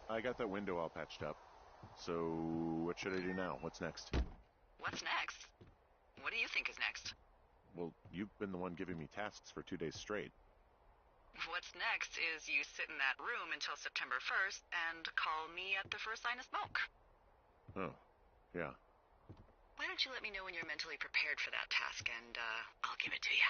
I got that window all patched up. So, what should I do now? What's next? What's next? What do you think is next? Well, you've been the one giving me tasks for 2 days straight. What's next is you sit in that room until September 1st and call me at the first sign of smoke. Oh, yeah. Why don't you let me know when you're mentally prepared for that task, and I'll give it to you.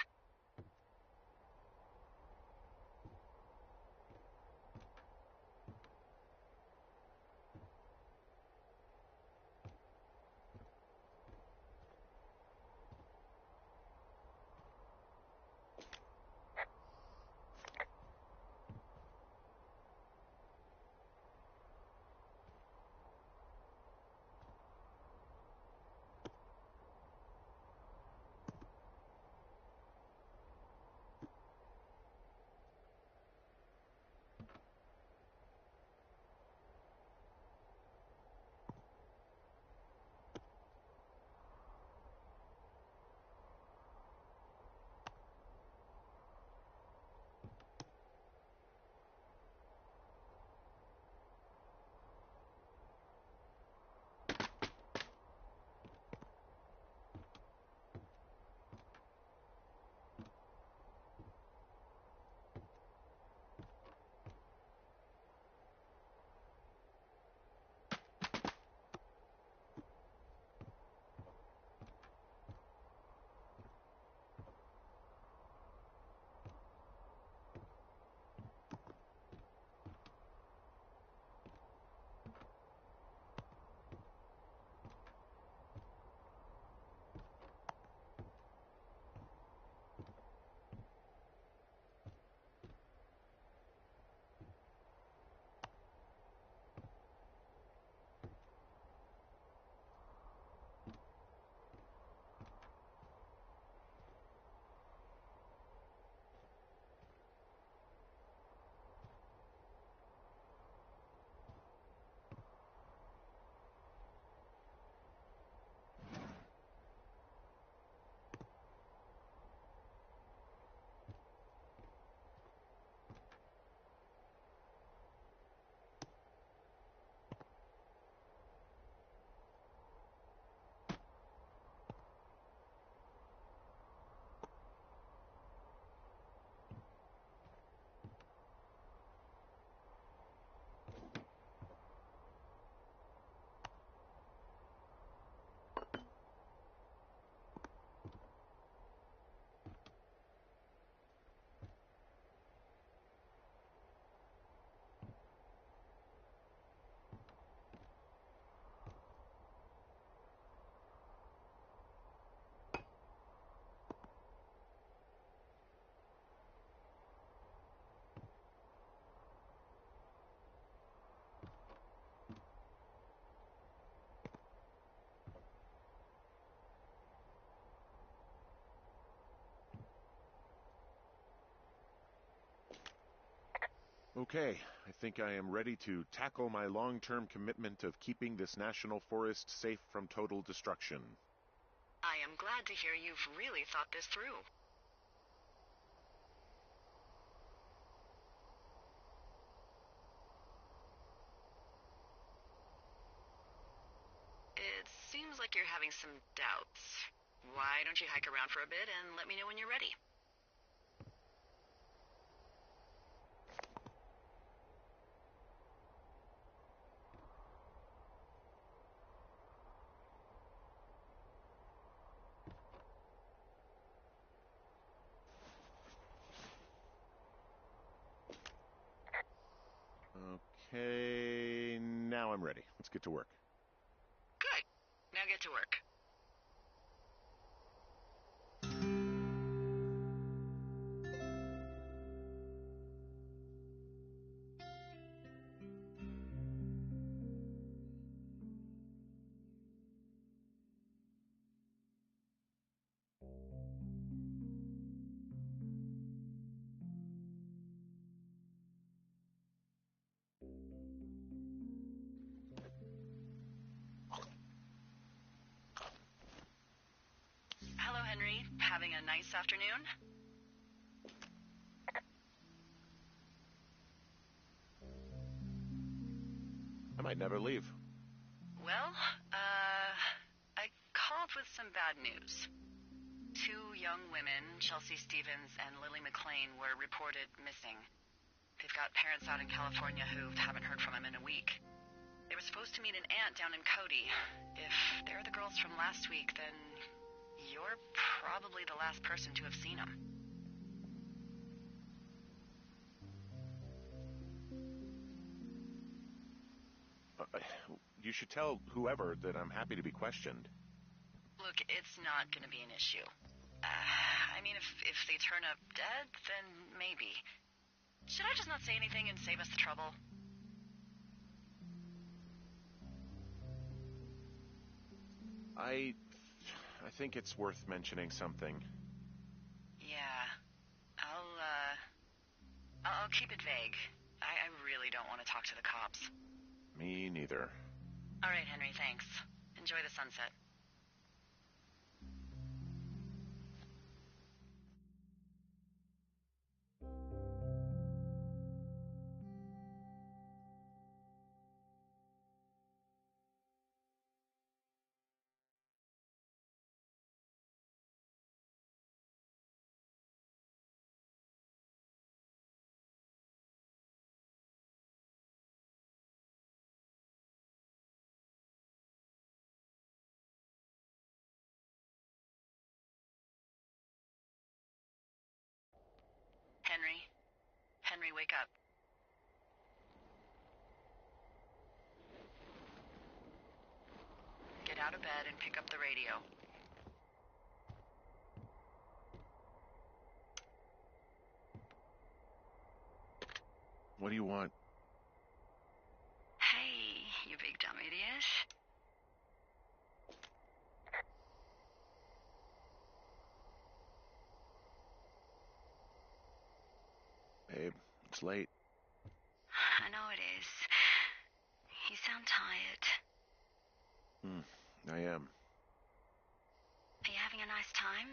Okay, I think I am ready to tackle my long-term commitment of keeping this national forest safe from total destruction. I am glad to hear you've really thought this through. It seems like you're having some doubts. Why don't you hike around for a bit and let me know when you're ready? Okay, now I'm ready. Let's get to work. Good. Now get to work. Hello, Henry. Having a nice afternoon? Might never leave. Well, I called with some bad news. 2 young women, Chelsea Stevens and Lily McLean, were reported missing. They've got parents out in California who haven't heard from them in a week. They were supposed to meet an aunt down in Cody. If they're the girls from last week, then you're probably the last person to have seen them. You should tell whoever that I'm happy to be questioned. Look, it's not going to be an issue. I mean, if they turn up dead, then maybe. Should I just not say anything and save us the trouble? I think it's worth mentioning something. Yeah. I'll keep it vague. I really don't want to talk to the cops. Me neither. All right, Henry, thanks. Enjoy the sunset. Henry? Henry, wake up. Get out of bed and pick up the radio. What do you want? Hey, you big dumb idiot. Babe, it's late. I know it is. You sound tired. I am. Are you having a nice time?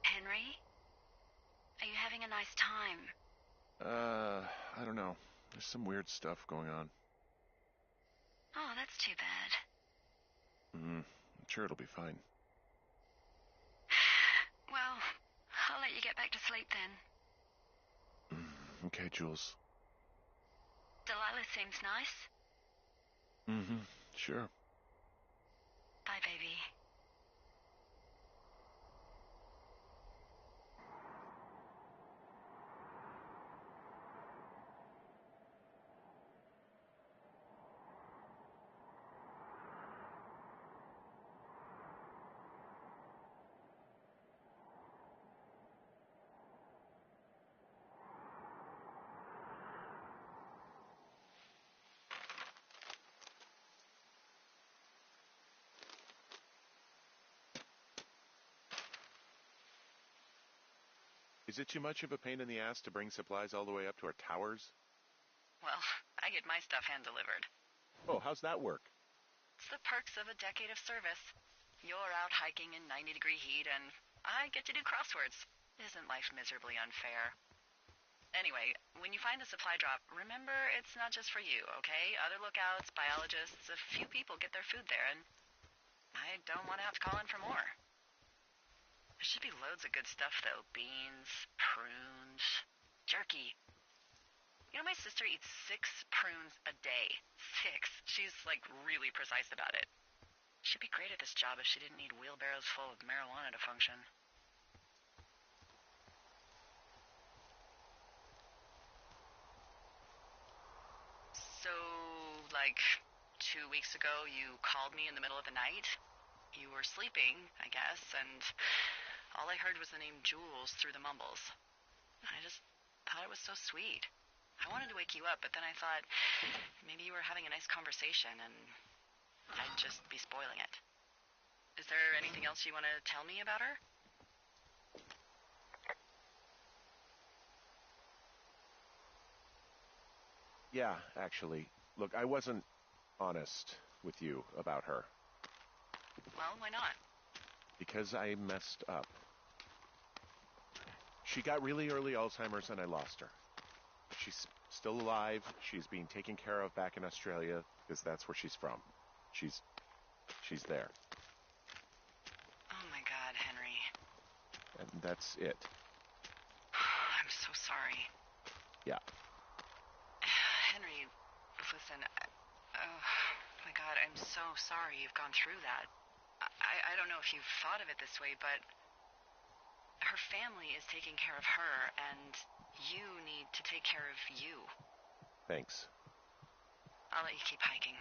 Henry? Are you having a nice time? I don't know. There's some weird stuff going on. Oh, that's too bad. I'm sure it'll be fine. Well, I'll let you get back to sleep then. Okay, Jules. Delilah seems nice. Sure. Bye, baby. Is it too much of a pain in the ass to bring supplies all the way up to our towers? Well, I get my stuff hand-delivered. Oh, how's that work? It's the perks of a decade of service. You're out hiking in 90-degree heat, and I get to do crosswords. Isn't life miserably unfair? Anyway, when you find the supply drop, remember it's not just for you, okay? Other lookouts, biologists, a few people get their food there, and I don't want to have to call in for more. There should be loads of good stuff, though. Beans, prunes, jerky. You know, my sister eats 6 prunes a day. 6. She's, like, really precise about it. She'd be great at this job if she didn't need wheelbarrows full of marijuana to function. So, like, 2 weeks ago, you called me in the middle of the night. You were sleeping, I guess, and all I heard was the name Jules through the mumbles. I just thought it was so sweet. I wanted to wake you up, but then I thought maybe you were having a nice conversation and I'd just be spoiling it. Is there anything else you want to tell me about her? Yeah, actually. Look, I wasn't honest with you about her. Well, why not? Because I messed up. She got really early Alzheimer's and I lost her. She's still alive. She's being taken care of back in Australia because that's where she's from. She's there. Oh my God, Henry. And that's it. I'm so sorry. Yeah. Henry, listen, oh my God, I'm so sorry you've gone through that. I don't know if you've thought of it this way, but her family is taking care of her, and you need to take care of you. Thanks. I'll let you keep hiking.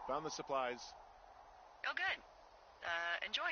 Found the supplies. Oh, good. Enjoy.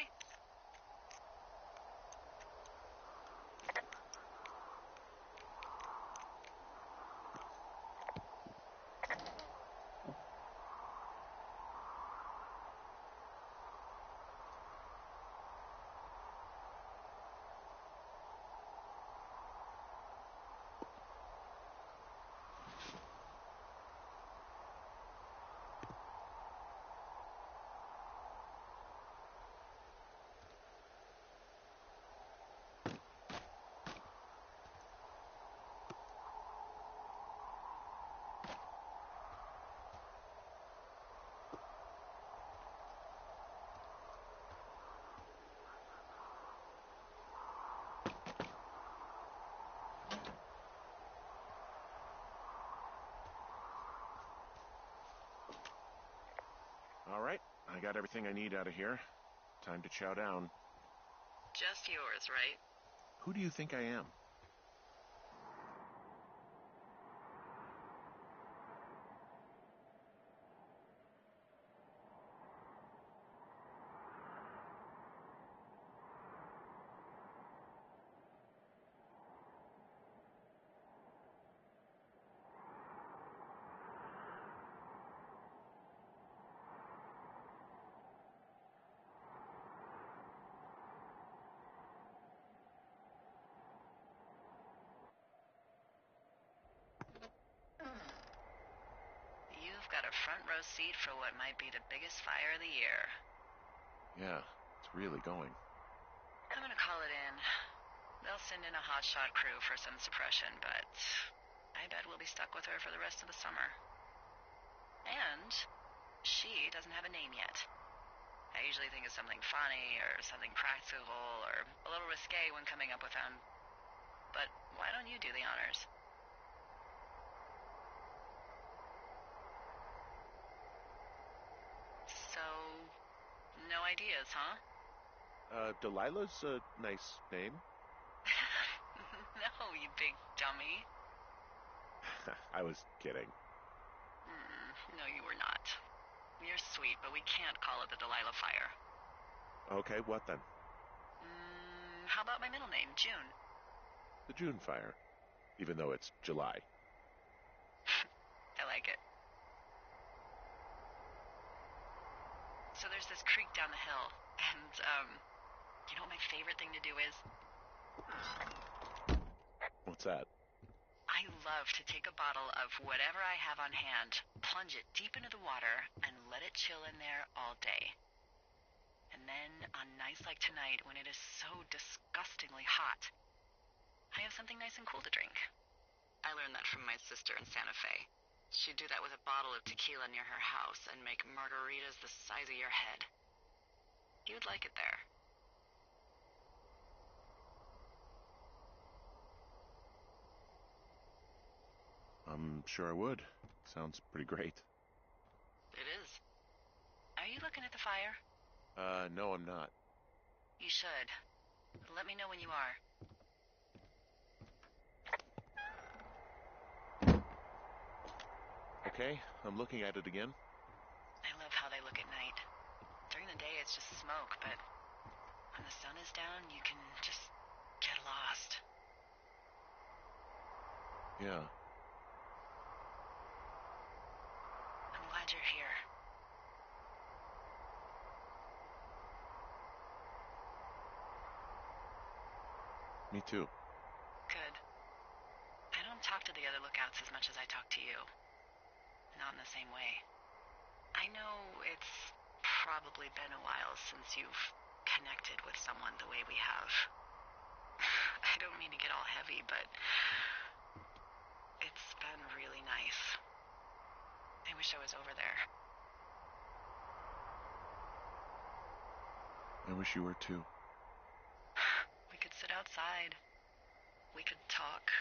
All right, I got everything I need out of here. Time to chow down. Just yours, right? Who do you think I am? You've got a front row seat for what might be the biggest fire of the year. Yeah, it's really going. I'm gonna call it in. They'll send in a hotshot crew for some suppression, but I bet we'll be stuck with her for the rest of the summer. And she doesn't have a name yet. I usually think of something funny or something practical or a little risque when coming up with them. But why don't you do the honors? So, no ideas, huh? Delilah's a nice name. No, you big dummy. I was kidding. No, you were not. You're sweet, but we can't call it the Delilah Fire. Okay, what then? How about my middle name, June? The June fire. Even though it's July. I like it. So there's this creek down the hill, and, you know what my favorite thing to do is? What's that? I love to take a bottle of whatever I have on hand, plunge it deep into the water, and let it chill in there all day. And then, on nights like tonight, when it is so disgustingly hot, I have something nice and cool to drink. I learned that from my sister in Santa Fe. She'd do that with a bottle of tequila near her house and make margaritas the size of your head. You'd like it there. I'm sure I would. Sounds pretty great. It is. Are you looking at the fire? No, I'm not. You should. Let me know when you are. Okay, I'm looking at it again. I love how they look at night. During the day, it's just smoke, but when the sun is down, you can just get lost. Yeah. I'm glad you're here. Me too. Good. I don't talk to the other lookouts as much as I talk to you. Not in the same way. I know it's probably been a while since you've connected with someone the way we have. I don't mean to get all heavy, but it's been really nice. I wish I was over there. I wish you were too. We could sit outside. We could talk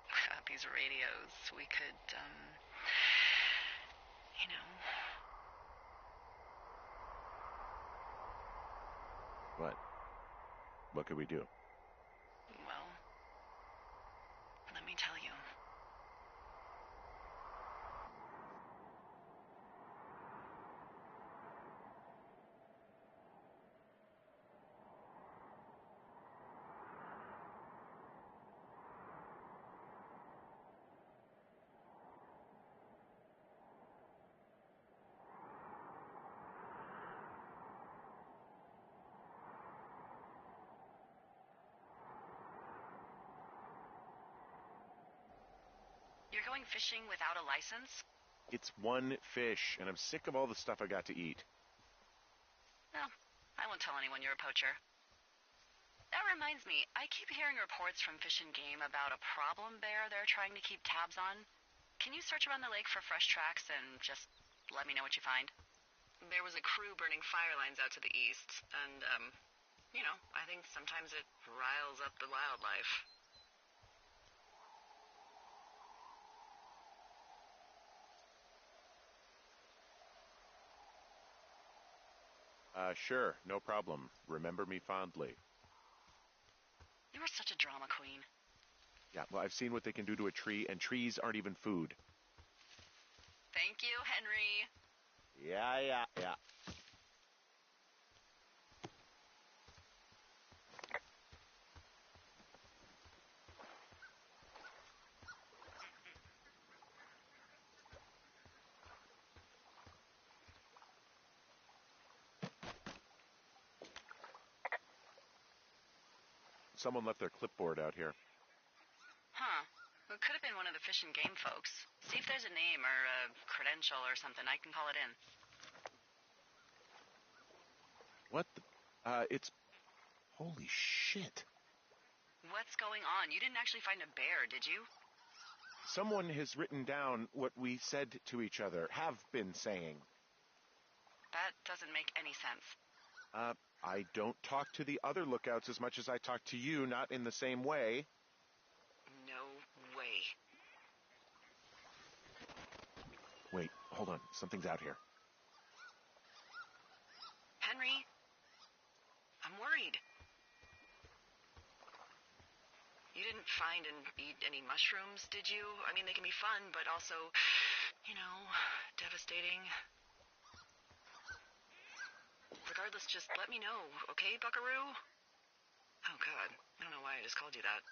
without these radios. We could, you know. What? What could we do? Well, let me tell you. You're going fishing without a license? It's one fish, and I'm sick of all the stuff I got to eat. Well, I won't tell anyone you're a poacher. That reminds me, I keep hearing reports from Fish and Game about a problem bear they're trying to keep tabs on. Can you search around the lake for fresh tracks and just let me know what you find? There was a crew burning fire lines out to the east, and, I think sometimes it riles up the wildlife. Sure, no problem. Remember me fondly. You are such a drama queen. Yeah, well, I've seen what they can do to a tree, and trees aren't even food. Thank you, Henry. Yeah. Someone left their clipboard out here. Huh. It could have been one of the Fish and Game folks. See if there's a name or a credential or something. I can call it in. What the? It's... Holy shit. What's going on? You didn't actually find a bear, did you? Someone has written down what we said to each other, have been saying. That doesn't make any sense. I don't talk to the other lookouts as much as I talk to you, not in the same way. No way. Wait, hold on. Something's out here. Henry? I'm worried. You didn't find and eat any mushrooms, did you? I mean, they can be fun, but also, devastating. Regardless, just let me know, okay, buckaroo? Oh, God. I don't know why I just called you that.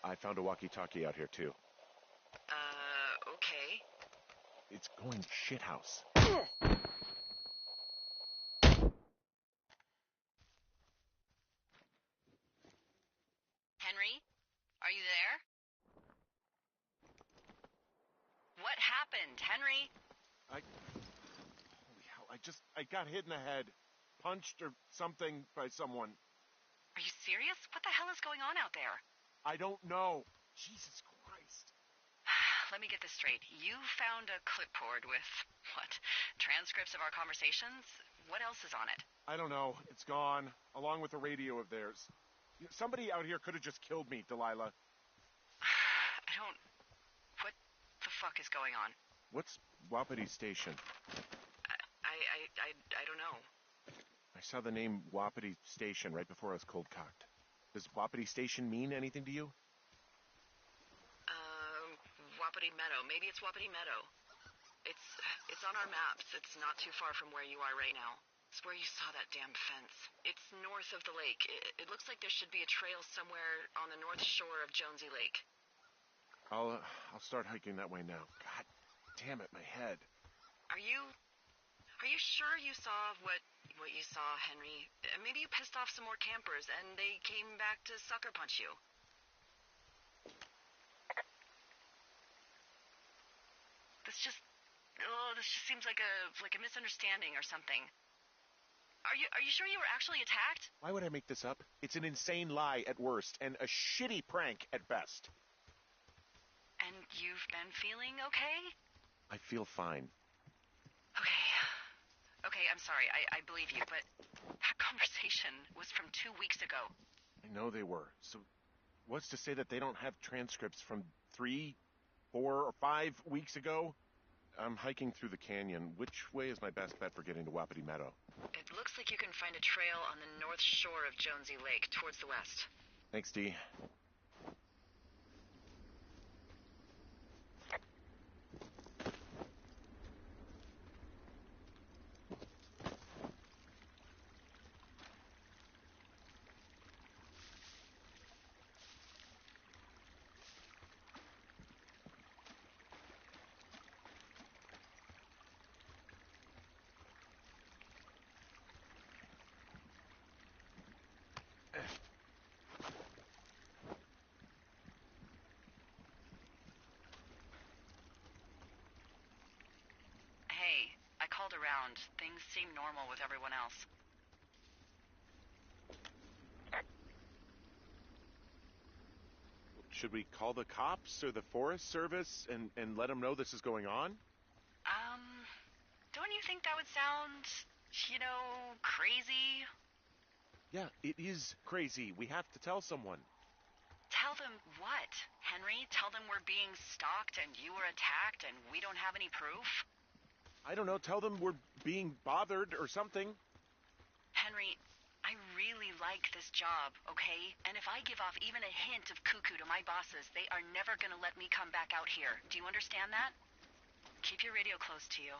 I found a walkie-talkie out here, too. Okay. It's going shithouse. Henry? Are you there? What happened, Henry? Holy hell, I got hit in the head. Punched or something by someone. Are you serious? What the hell is going on out there? I don't know. Jesus Christ. Let me get this straight. You found a clipboard with, what, transcripts of our conversations? What else is on it? I don't know. It's gone, along with the radio of theirs. Somebody out here could have just killed me, Delilah. What the fuck is going on? What's Wapiti Station? I don't know. I saw the name Wapiti Station right before I was cold-cocked. Does Wapiti Station mean anything to you? Wapiti Meadow. Maybe it's Wapiti Meadow. It's on our maps. It's not too far from where you are right now. It's where you saw that damn fence. It's north of the lake. It looks like there should be a trail somewhere on the north shore of Jonesy Lake. I'll start hiking that way now. God damn it, my head. Are you sure you saw what you saw, Henry? Maybe you pissed off some more campers and they came back to sucker punch you. This just seems like a misunderstanding or something. Are you sure you were actually attacked? Why would I make this up? It's an insane lie at worst and a shitty prank at best. And you've been feeling okay? I feel fine. Okay, I'm sorry. I believe you, but that conversation was from 2 weeks ago. I know they were. So what's to say that they don't have transcripts from 3, 4, or 5 weeks ago? I'm hiking through the canyon. Which way is my best bet for getting to Wapiti Meadow? It looks like you can find a trail on the north shore of Jonesy Lake, towards the west. Thanks, Dee. Hey, I called around. Things seem normal with everyone else. Should we call the cops or the Forest Service and let them know this is going on? Don't you think that would sound, crazy? Yeah, it is crazy. We have to tell someone. Tell them what, Henry? Tell them we're being stalked and you were attacked and we don't have any proof? I don't know. Tell them we're being bothered or something. Henry, I really like this job, okay? And if I give off even a hint of cuckoo to my bosses, they are never gonna let me come back out here. Do you understand that? Keep your radio close to you.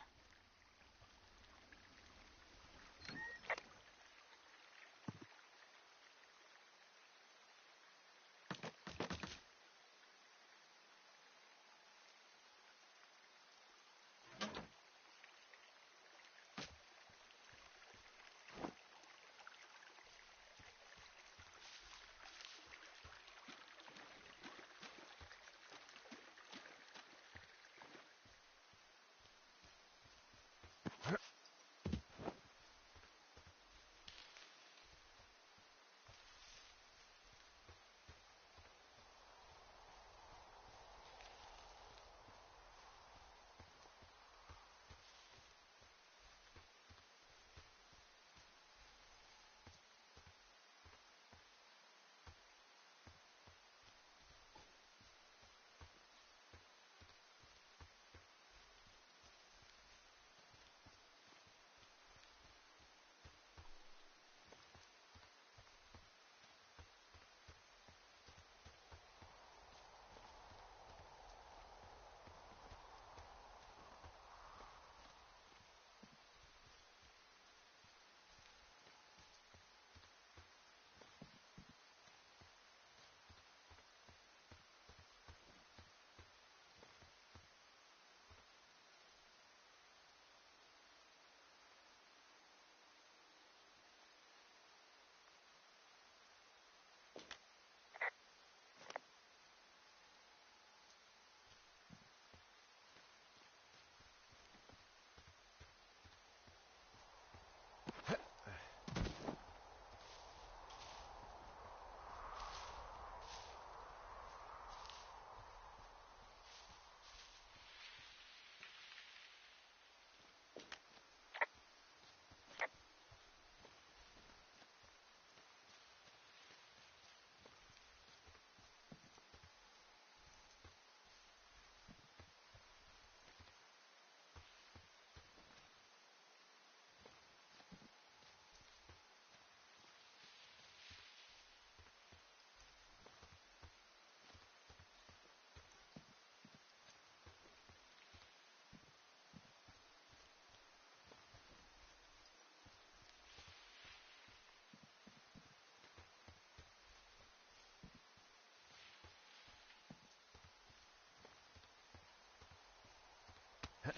You'd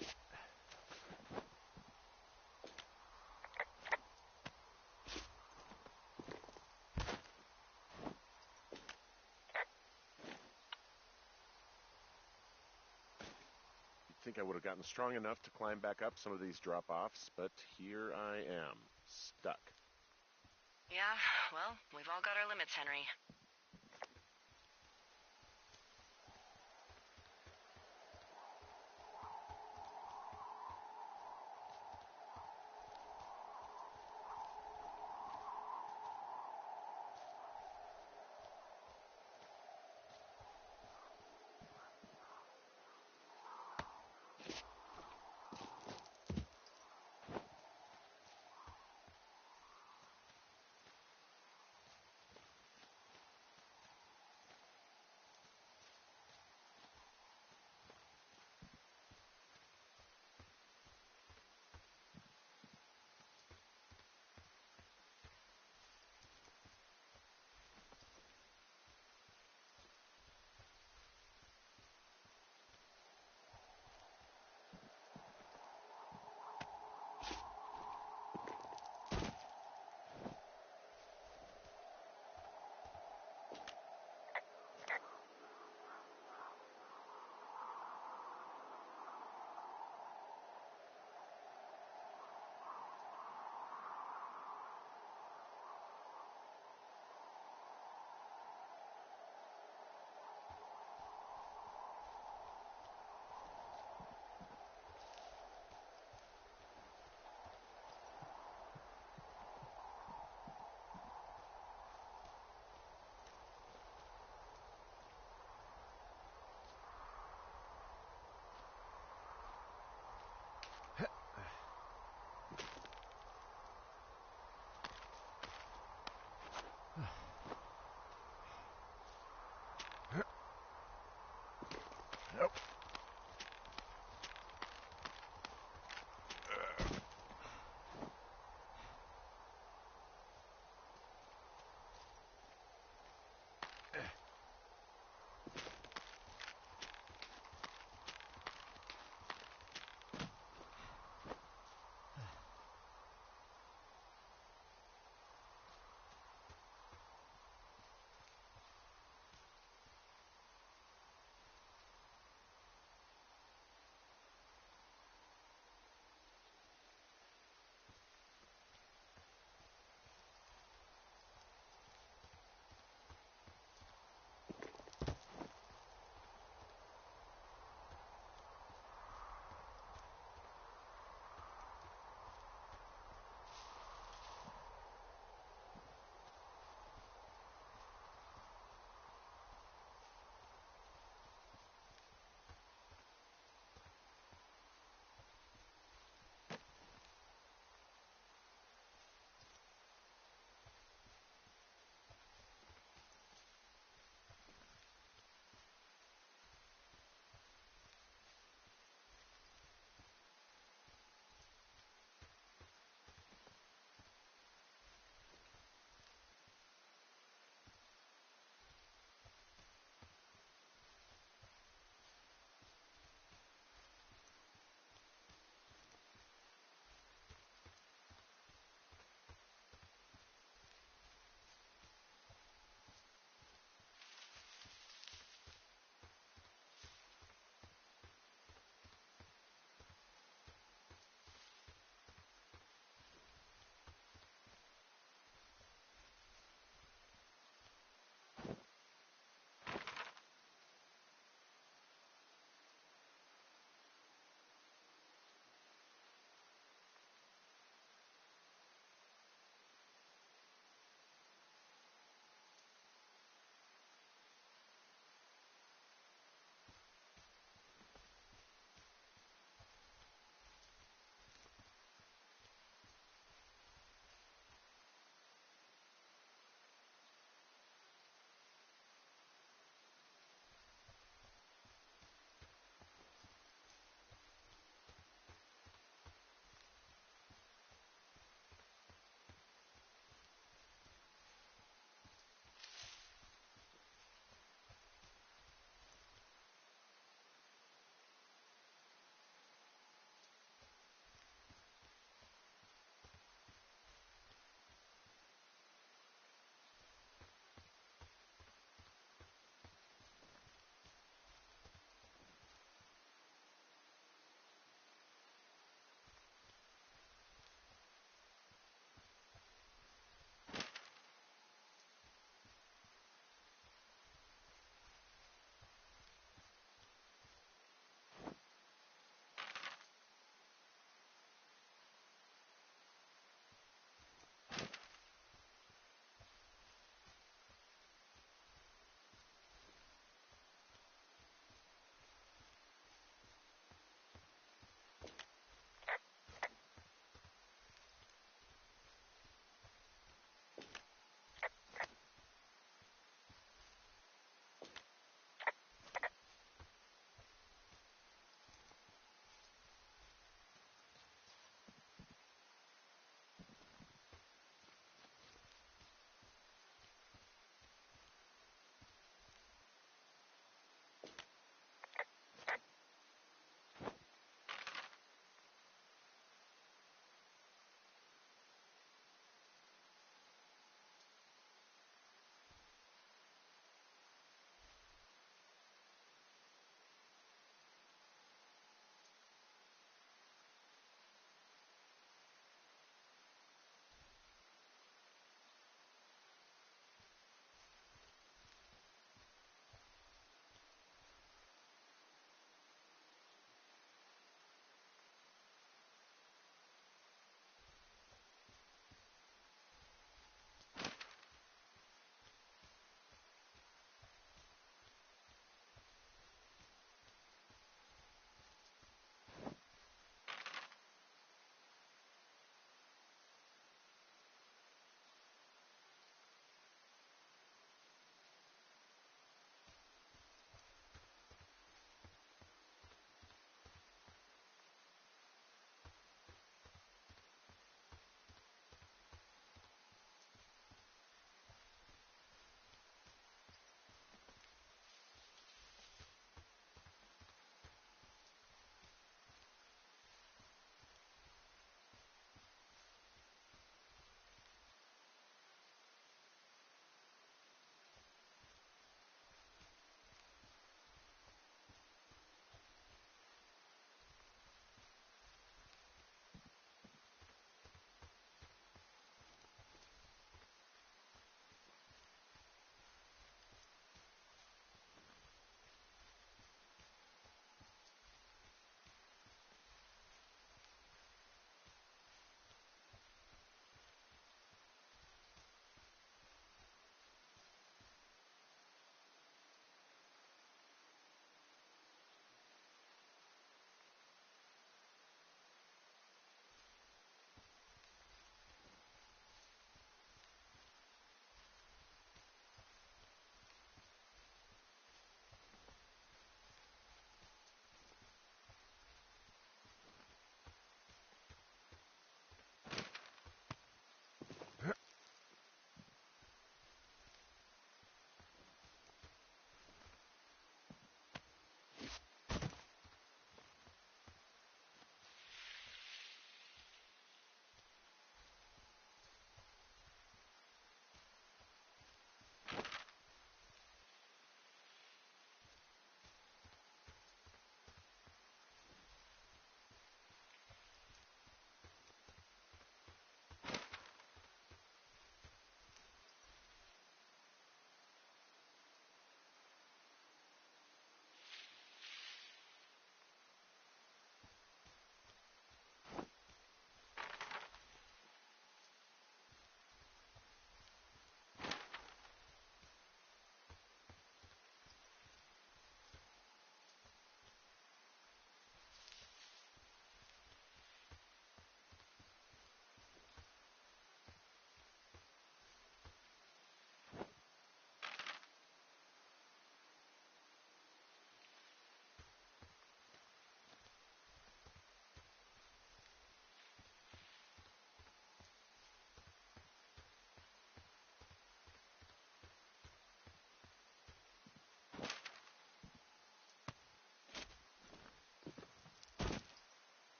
think I would have gotten strong enough to climb back up some of these drop-offs, but here I am, stuck. Yeah, well, we've all got our limits, Henry.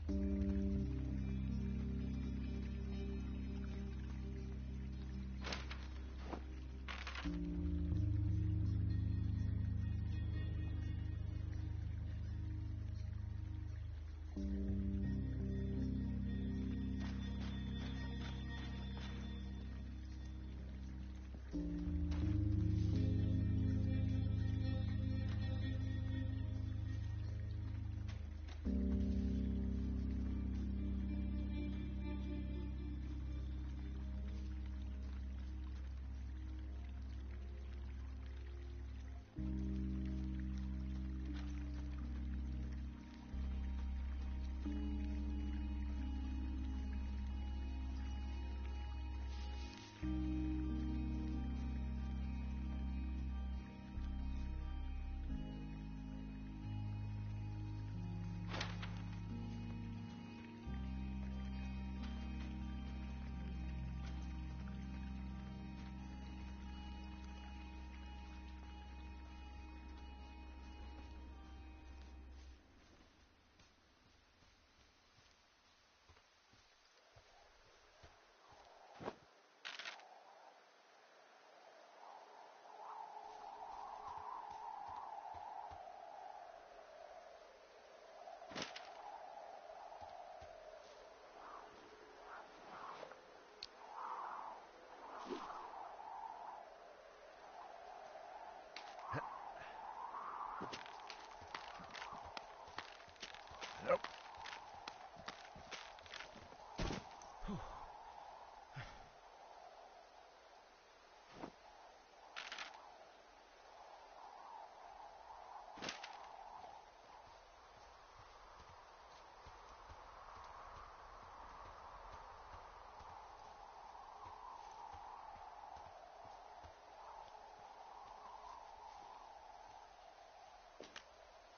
Nope.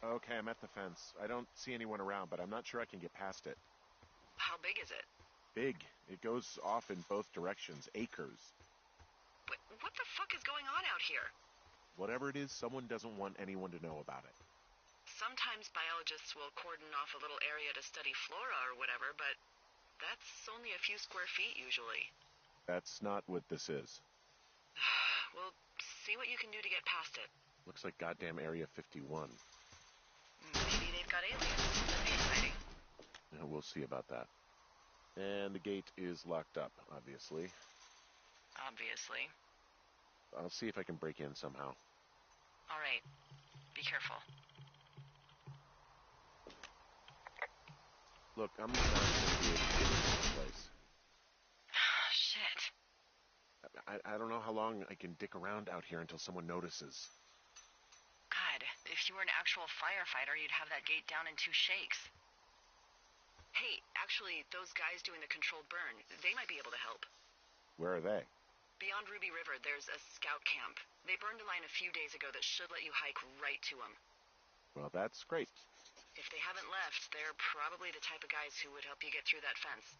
Okay, I'm at the fence. I don't see anyone around, but I'm not sure I can get past it. How big is it? Big. It goes off in both directions. Acres. What the fuck is going on out here? Whatever it is, someone doesn't want anyone to know about it. Sometimes biologists will cordon off a little area to study flora or whatever, but that's only a few square feet usually. That's not what this is. Well, see what you can do to get past it. Looks like goddamn Area 51. Maybe they've got aliens. That'd be exciting. Yeah, we'll see about that. And the gate is locked up, obviously. Obviously. I'll see if I can break in somehow. All right. Be careful. Look, I'm not going to be able to get into this place. Shit. I don't know how long I can dick around out here until someone notices. God, if you were an actual firefighter, you'd have that gate down in 2 shakes. Hey, actually, those guys doing the controlled burn, they might be able to help. Where are they? Beyond Ruby River, there's a scout camp. They burned a line a few days ago that should let you hike right to them. Well, that's great. If they haven't left, they're probably the type of guys who would help you get through that fence.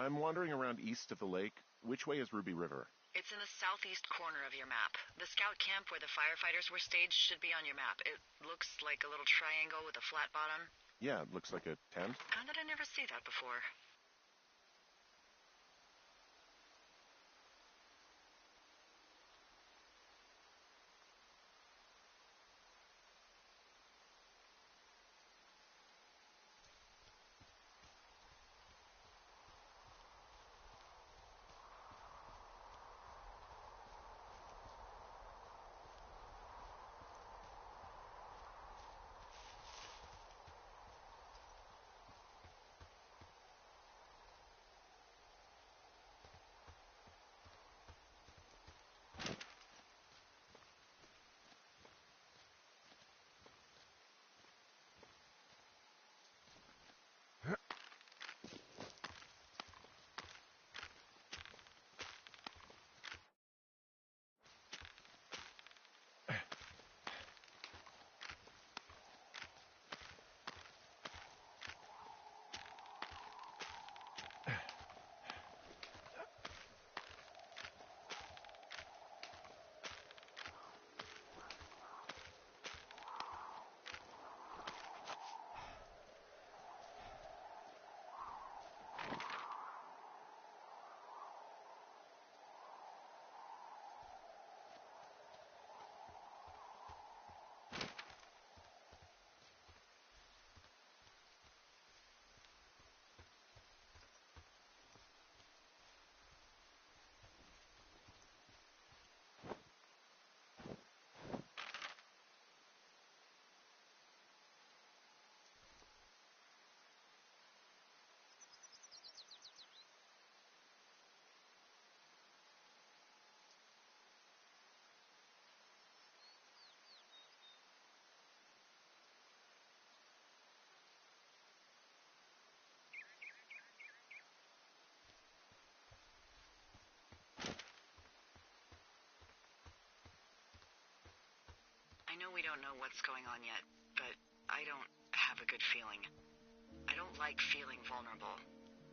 I'm wandering around east of the lake. Which way is Ruby River? It's in the southeast corner of your map. The scout camp where the firefighters were staged should be on your map. It looks like a little triangle with a flat bottom. Yeah, it looks like a tent. How did I never see that before? I know we don't know what's going on yet, but I don't have a good feeling. I don't like feeling vulnerable.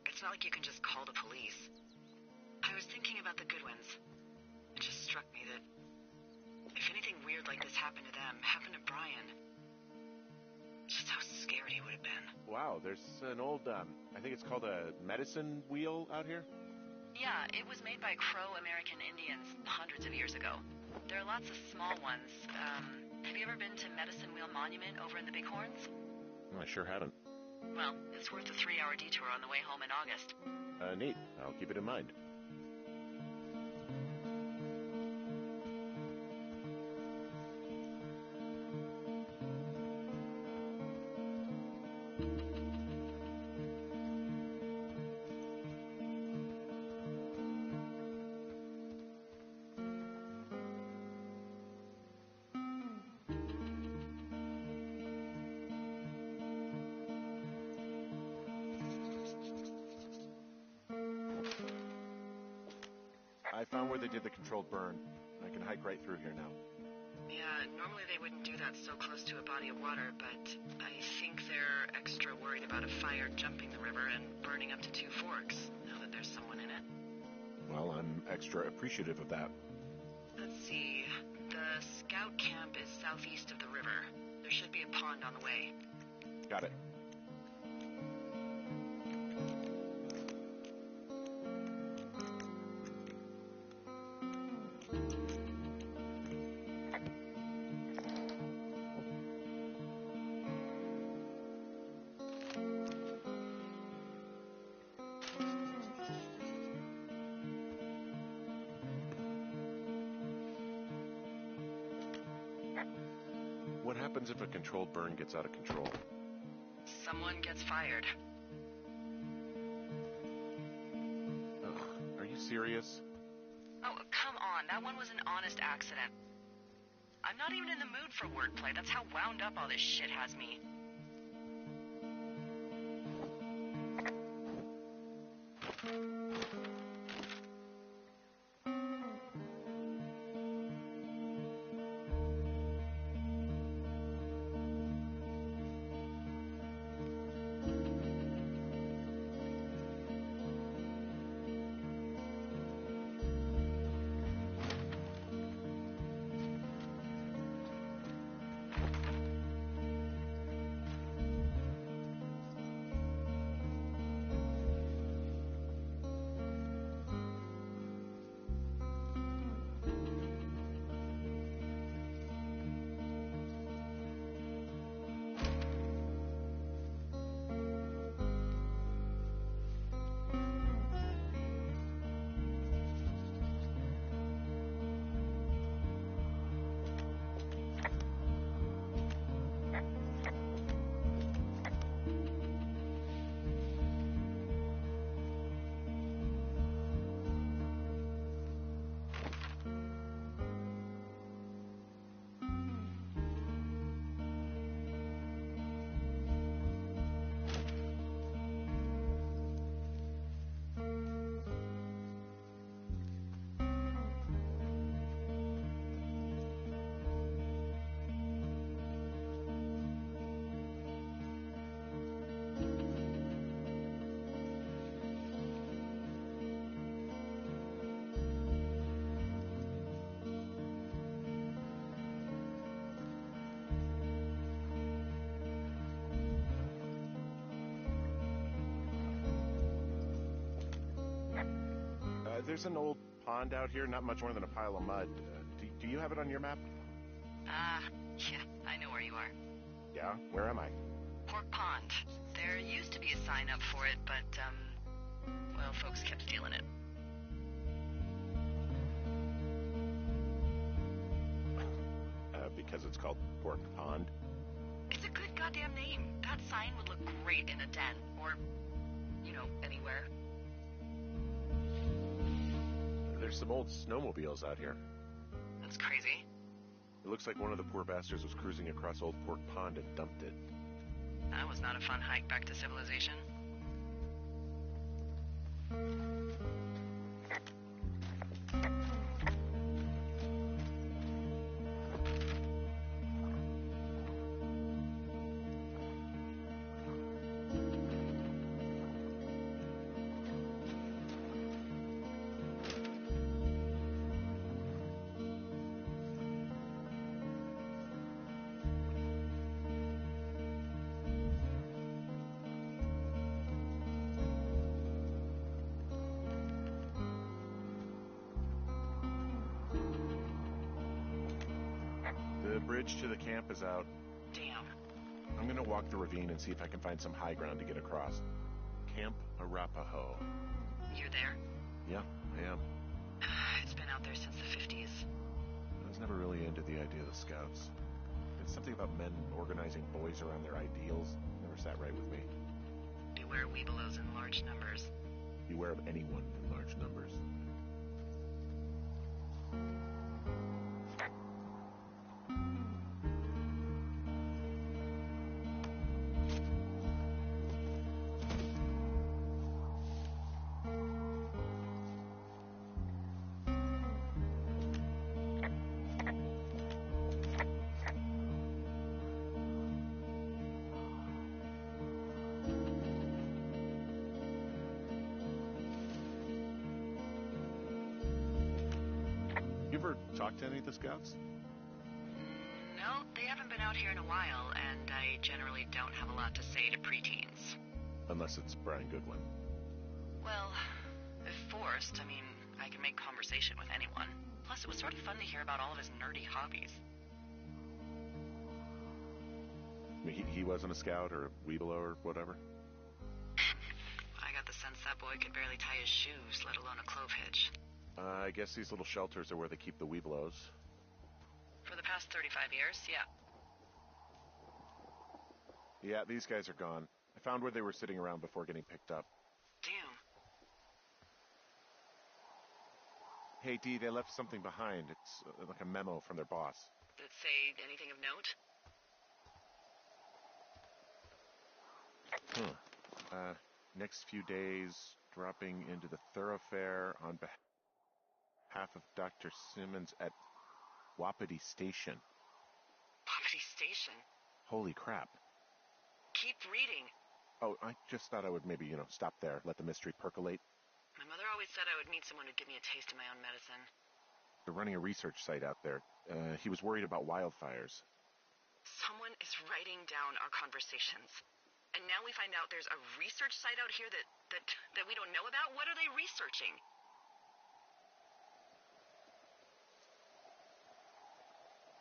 It's not like you can just call the police. I was thinking about the Goodwins. It just struck me that if anything weird like this happened to them, happened to Brian, just how scared he would have been. Wow, there's an old, I think it's called a medicine wheel out here. Yeah, it was made by Crow American Indians hundreds of years ago. There are lots of small ones. Have you ever been to Medicine Wheel Monument over in the Bighorns? I sure haven't. Well, it's worth a 3-hour detour on the way home in August. Neat. I'll keep it in mind. I found where they did the controlled burn. I can hike right through here now. Yeah, normally they wouldn't do that so close to a body of water, but I think they're extra worried about a fire jumping the river and burning up to 2 forks, now that there's someone in it. Well, I'm extra appreciative of that. Let's see. The scout camp is southeast of the river. There should be a pond on the way. Got it. What happens if a controlled burn gets out of control? Someone gets fired. Ugh, are you serious? Oh, come on. That one was an honest accident. I'm not even in the mood for wordplay. That's how wound up all this shit has me. There's an old pond out here, not much more than a pile of mud. Do you have it on your map? Yeah, I know where you are. Yeah? Where am I? Pork Pond. There used to be a sign up for it, but, well, folks kept stealing it. Because it's called Pork Pond? It's a good goddamn name. That sign would look great in a den, or, you know, anywhere. There's some old snowmobiles out here. That's crazy. It looks like one of the poor bastards was cruising across Old Pork Pond and dumped it. That was not a fun hike back to civilization. The bridge to the camp is out. Damn. I'm gonna walk the ravine and see if I can find some high ground to get across. Camp Arapaho. You're there? Yeah, I am. It's been out there since the 50s. I was never really into the idea of the scouts. It's something about men organizing boys around their ideals. Never sat right with me. Beware weebelows in large numbers. Beware of anyone in large numbers. You ever talked to any of the scouts? No, they haven't been out here in a while, and I generally don't have a lot to say to preteens. Unless it's Brian Goodwin. Well, if forced, I mean, I can make conversation with anyone. Plus, it was sort of fun to hear about all of his nerdy hobbies. I mean, he wasn't a scout or a weebelo or whatever? I got the sense that boy could barely tie his shoes, let alone a clove hitch. I guess these little shelters are where they keep the weebelos. For the past 35 years, yeah. Yeah, these guys are gone. I found where they were sitting around before getting picked up. Damn. Hey, Dee, they left something behind. It's like a memo from their boss. Did it say anything of note? Next few days, dropping into the thoroughfare on behalf of Dr. Simmons at Wapiti Station. Wapiti Station? Holy crap. Keep reading. Oh, I just thought I would maybe, stop there, let the mystery percolate. My mother always said I would meet someone who'd give me a taste of my own medicine. They're running a research site out there. He was worried about wildfires. Someone is writing down our conversations. And now we find out there's a research site out here that we don't know about? What are they researching?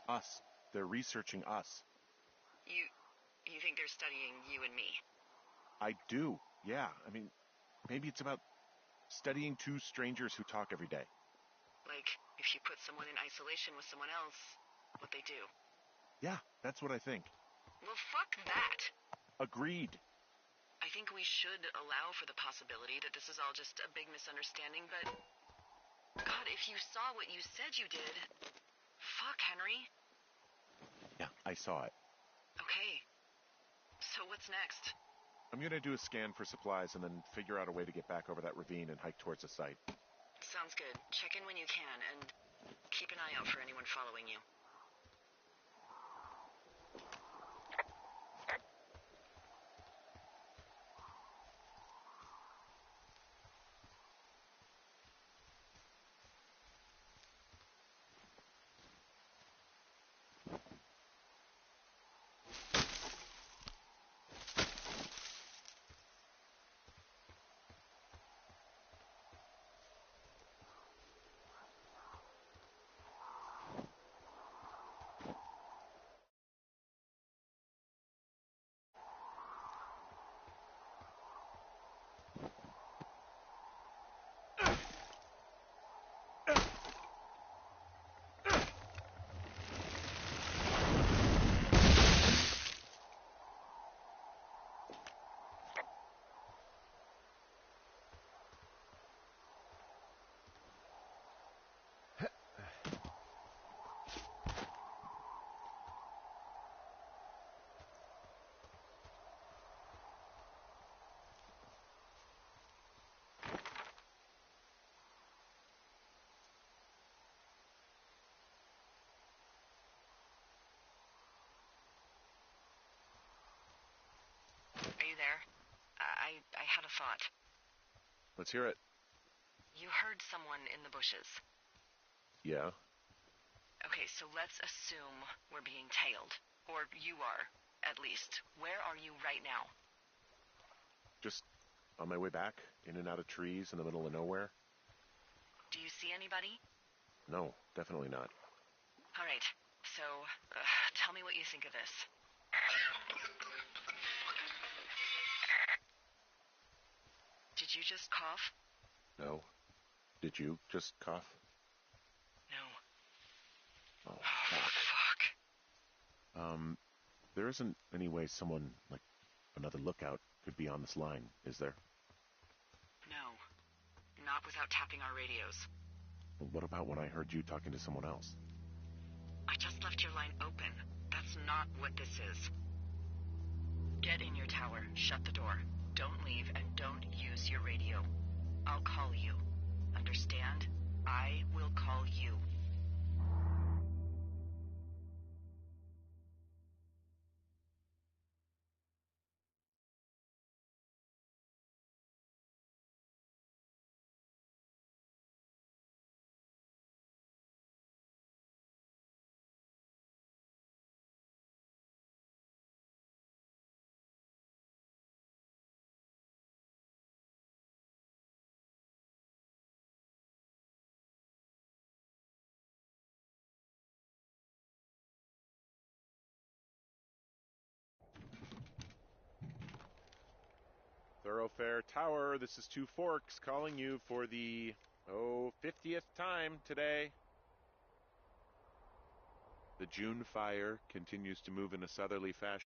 Us. They're researching us. You think they're studying you and me? I do, yeah. I mean, maybe it's about studying two strangers who talk every day. Like, if you put someone in isolation with someone else, what they do. Yeah, that's what I think. Well, fuck that. Agreed. I think we should allow for the possibility that this is all just a big misunderstanding, but... God, if you saw what you said you did... Fuck, Henry. Yeah, I saw it. Okay. So what's next? I'm gonna do a scan for supplies and then figure out a way to get back over that ravine and hike towards the site. Sounds good. Check in when you can, and keep an eye out for anyone following you. had a thought. Let's hear it. You heard someone in the bushes. Yeah? Okay, so let's assume we're being tailed. Or you are, at least. Where are you right now? Just on my way back, in and out of trees in the middle of nowhere. Do you see anybody? No, definitely not. All right, so tell me what you think of this. Did you just cough? No. Did you just cough? No. Oh, fuck. There isn't any way someone, like another lookout, could be on this line, is there? No. Not without tapping our radios. Well, what about when I heard you talking to someone else? I just left your line open. That's not what this is. Get in your tower, shut the door. Don't leave, and don't use your radio. I'll call you. Understand? I will call you. Thoroughfare Tower, this is Two Forks calling you for the, 50th time today. The June fire continues to move in a southerly fashion.